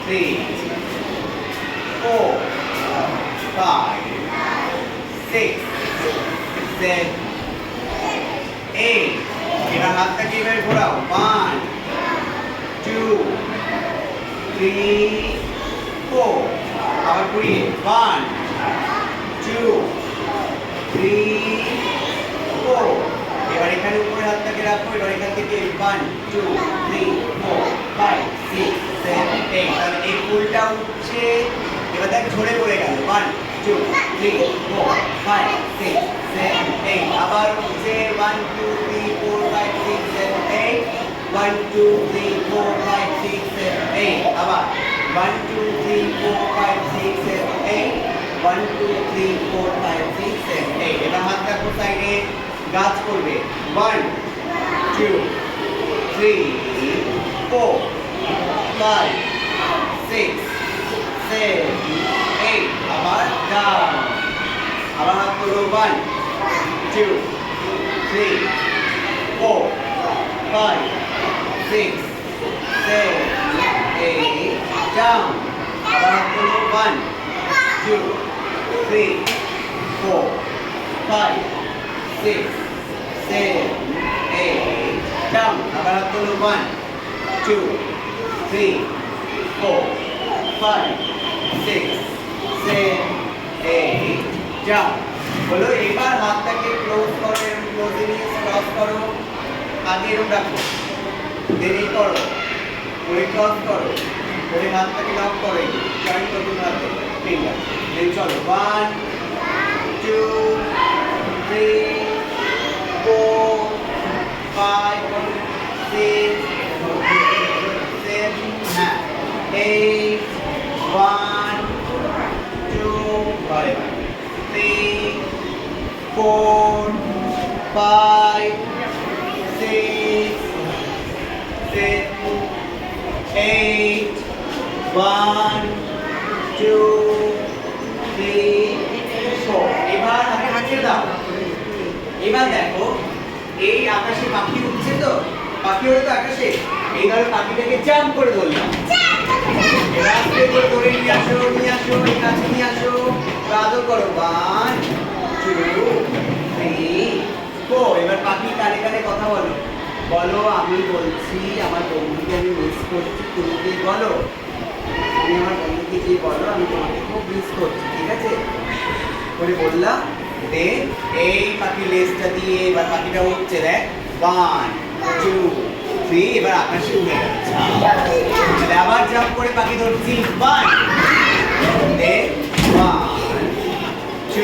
3 4 5 6 7 8 এবার হাতটাকে এভাবে ঘোরাও 1 2 3 4 আবার ঘুরিয়ে 1 2 3 4 এবার এখানে উপরে হাতটাকে রাখো এবার এখান থেকে 1 2 3 4 5 6 7 8 তাহলে এই ফুলটা উঠছে এবার দেখ ঝরে পড়ে গেল 1 2 3 4 5 6 7 8 আবার উঠছে 1 2 3 4 5 6 7 8 1 2 3 4 5 6 7 8 আবার 1 2 3 4 5 6 7 8 1 2 3 4 5 6 7 8 এবার হাত রাখো সাইডে গাছ করবে 1 2 3 4 5 6 7 8 আবার ডাউন আবার হাত করো 1 2 3 4 5 6 7 8 ডাউন আবার হাত করো 1 2 3 4 5 6 7 8 down আবার হাত তোলো 1 2 3 4 5 6 7 8 down বলো এবার হাতটাকে ক্লোজ করো এরকম ক্লোজে নিয়ে ক্রস করো আগে এরকম রাখো দেরি করো ওই ক্রস করো ওই হাতটাকে লক করো জয়েন করো হাতে ফিঙ্গার দেন চলো 1 2 3 4 5 6 7 8 1 2 3 4 5 6 7 8 1 2 3 4 এবার হাতে হাঁচিয়ে দাও এবার দেখো এই আকাশে পাখি উঠছে তো পাখি হলো তো আকাশে এই ধরো পাখিটাকে জাম্প করে ধরলাম এবার আস্তে করে ধরে নিয়ে আসো এই কাছে নিয়ে আসো আদর করো 1 2 3 4 এবার পাখি কানে কানে কথা বলো বলো আমি বলছি আমার বন্ধুকে আমি মিস করছি তুমি কি বলো তুমি আমার বন্ধুকে কি বলো আমি তোমাকে খুব মিস করছি ঠিক আছে করে বললাম দেন এই পাখি লেজটা দিয়ে এবার পাখিটা উঠছে দেখ 1 2 3 এবার আকাশে উড়ে যাচ্ছে আবার জাম্প করে পাখি ধরছি 1 দেন 1 2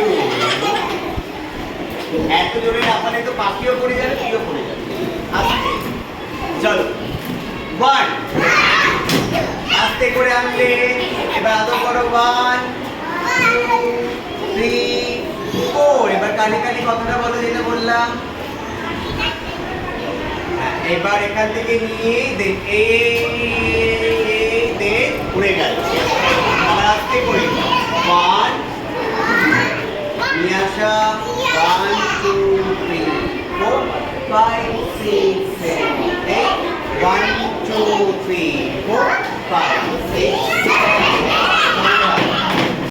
এত জোরে লাফালে তো পাখিও পড়ে যাবে তুইও পড়ে যাবে আস্তে চলো 1 আস্তে করে আনলে এবার আদর করো 1 2 3 4 এবার কানে কানে কথাটা বলো যেটা বললাম এবার এখান থেকে নিয়ে দেন দেন উড়ে গেল আবার আস্তে করে 1 নিয়ে আসা 1 2 3 4 5 6 7 8 1 2 3 4 5 6